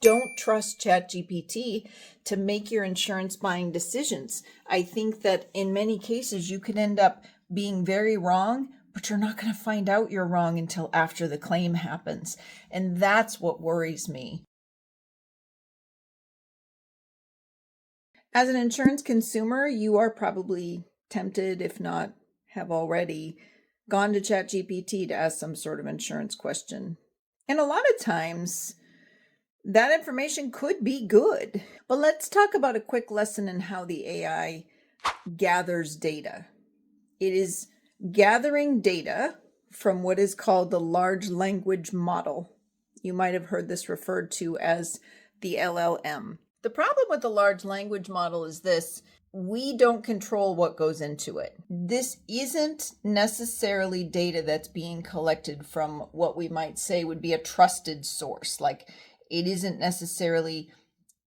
Don't trust ChatGPT to make your insurance buying decisions. I think that in many cases you could end up being very wrong, but you're not going to find out you're wrong until after the claim happens. And that's what worries me. As an insurance consumer, you are probably tempted, if not have already, gone to ChatGPT to ask some sort of insurance question. And a lot of times, that information could be good. But let's talk about a quick lesson in how the AI gathers data. It is gathering data from what is called the large language model. You might have heard this referred to as the LLM. The problem with the large language model is this: we don't control what goes into it. This isn't necessarily data that's being collected from what we might say would be a trusted source. Like, it isn't necessarily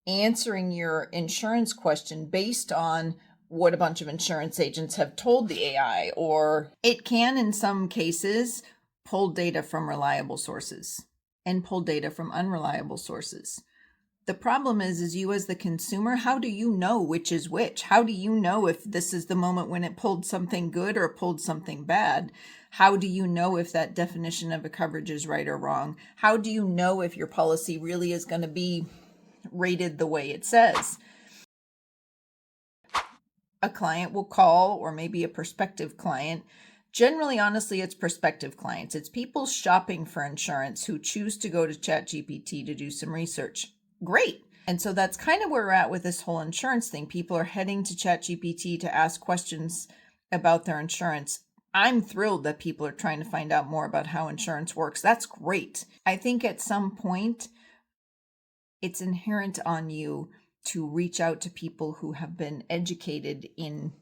answering your insurance question based on what a bunch of insurance agents have told the AI, or it can, in some cases, pull data from reliable sources and pull data from unreliable sources. The problem is you as the consumer, how do you know which is which? How do you know if this is the moment when it pulled something good or pulled something bad? How do you know if that definition of a coverage is right or wrong? How do you know if your policy really is going to be rated the way it says? A client will call, or maybe a prospective client. Generally, honestly, it's prospective clients. It's people shopping for insurance who choose to go to ChatGPT to do some research. Great. And so that's kind of where we're at with this whole insurance thing. People are heading to ChatGPT to ask questions about their insurance. I'm thrilled that people are trying to find out more about how insurance works. That's great. I think at some point, it's inherent on you to reach out to people who have been educated in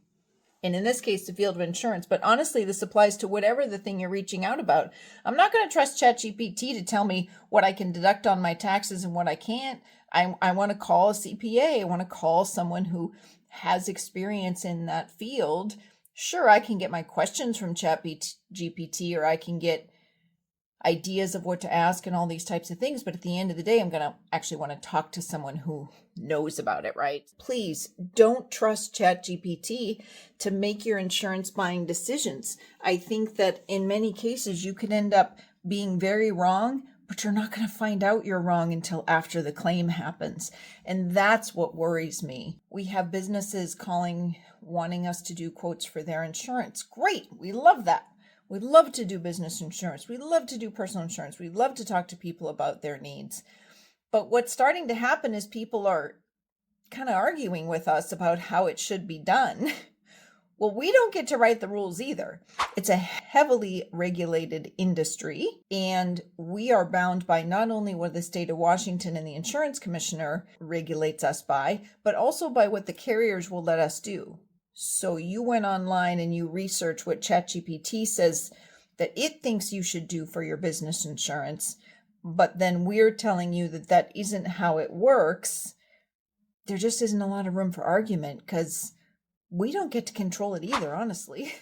this case, the field of insurance. But honestly, this applies to whatever the thing you're reaching out about. I'm not going to trust ChatGPT to tell me what I can deduct on my taxes and what I can't. I want to call a CPA. I want to call someone who has experience in that field. Sure, I can get my questions from ChatGPT, or I can get ideas of what to ask and all these types of things. But at the end of the day, I'm going to actually want to talk to someone who knows about it, right? Please don't trust ChatGPT to make your insurance buying decisions. I think that in many cases, you could end up being very wrong, but you're not going to find out you're wrong until after the claim happens. And that's what worries me. We have businesses calling, wanting us to do quotes for their insurance. Great. We love that. We love to do business insurance. We love to do personal insurance. We love to talk to people about their needs. But what's starting to happen is people are kind of arguing with us about how it should be done. Well, we don't get to write the rules either. It's a heavily regulated industry, and we are bound by not only what the state of Washington and the insurance commissioner regulates us by, but also by what the carriers will let us do. So you went online and you research what ChatGPT says that it thinks you should do for your business insurance, but then we're telling you that that isn't how it works. There just isn't a lot of room for argument because we don't get to control it either, honestly.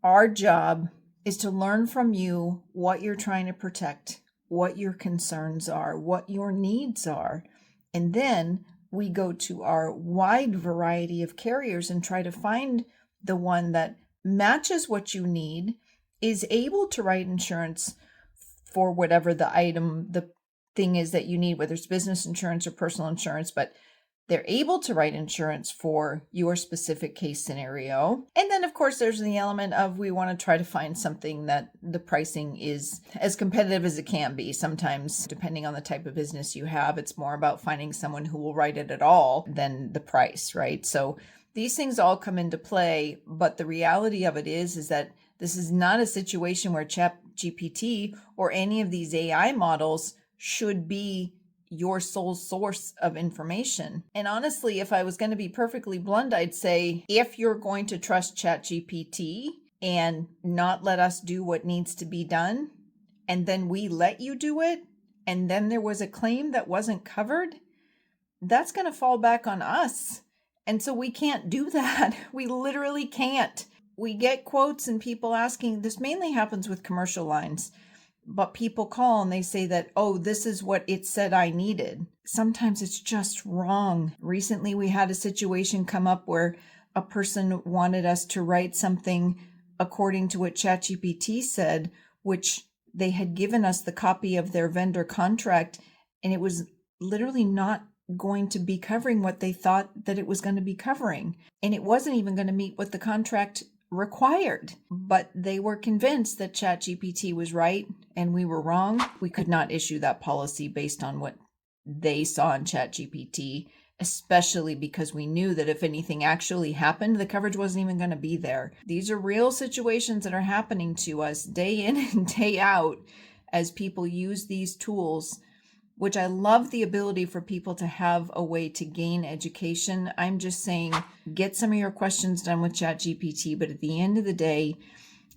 Our job is to learn from you what you're trying to protect, what your concerns are, what your needs are. And then we go to our wide variety of carriers and try to find the one that matches what you need, is able to write insurance for whatever the thing is that you need, whether it's business insurance or personal insurance, but they're able to write insurance for your specific case scenario. And then, of course, there's the element of we want to try to find something that the pricing is as competitive as it can be. Sometimes, depending on the type of business you have, it's more about finding someone who will write it at all than the price, right? So these things all come into play, but the reality of it is that this is not a situation where ChatGPT or any of these AI models should be your sole source of information. And honestly, if I was going to be perfectly blunt, I'd say if you're going to trust ChatGPT and not let us do what needs to be done, and then we let you do it, and then there was a claim that wasn't covered, that's going to fall back on us. And so we can't do that. We literally can't. we get quotes and people asking, this mainly happens with commercial lines, but people call and they say that, oh, this is what it said I needed. Sometimes it's just wrong. Recently, we had a situation come up where a person wanted us to write something according to what ChatGPT said, which they had given us the copy of their vendor contract, and it was literally not going to be covering what they thought that it was going to be covering. And it wasn't even going to meet what the contract required. But they were convinced that ChatGPT was right and we were wrong. We could not issue that policy based on what they saw in ChatGPT, especially because we knew that if anything actually happened, the coverage wasn't even going to be there. These are real situations that are happening to us day in and day out as people use these tools, which I love the ability for people to have a way to gain education. I'm just saying, get some of your questions done with ChatGPT, but at the end of the day,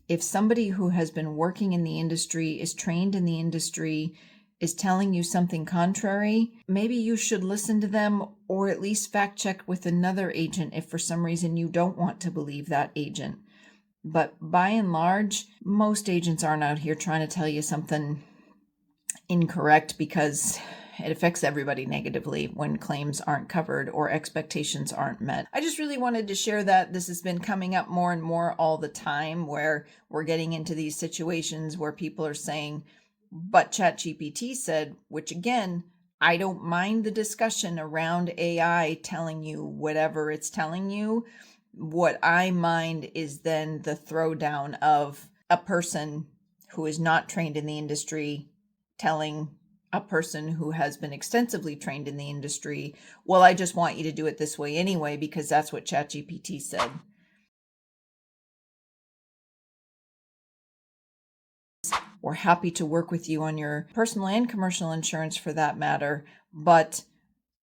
if somebody who has been working in the industry, is trained in the industry, is telling you something contrary, maybe you should listen to them or at least fact check with another agent if for some reason you don't want to believe that agent. But by and large, most agents aren't out here trying to tell you something incorrect, because it affects everybody negatively when claims aren't covered or expectations aren't met. I just really wanted to share that. This has been coming up more and more all the time, where we're getting into these situations where people are saying, but ChatGPT said, which again, I don't mind the discussion around AI telling you whatever it's telling you. What I mind is then the throwdown of a person who is not trained in the industry telling a person who has been extensively trained in the industry, well, I just want you to do it this way anyway, because that's what ChatGPT said. We're happy to work with you on your personal and commercial insurance for that matter, but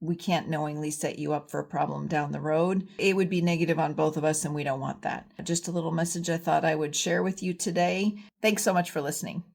we can't knowingly set you up for a problem down the road. It would be negative on both of us, and we don't want that. Just a little message I thought I would share with you today. Thanks so much for listening.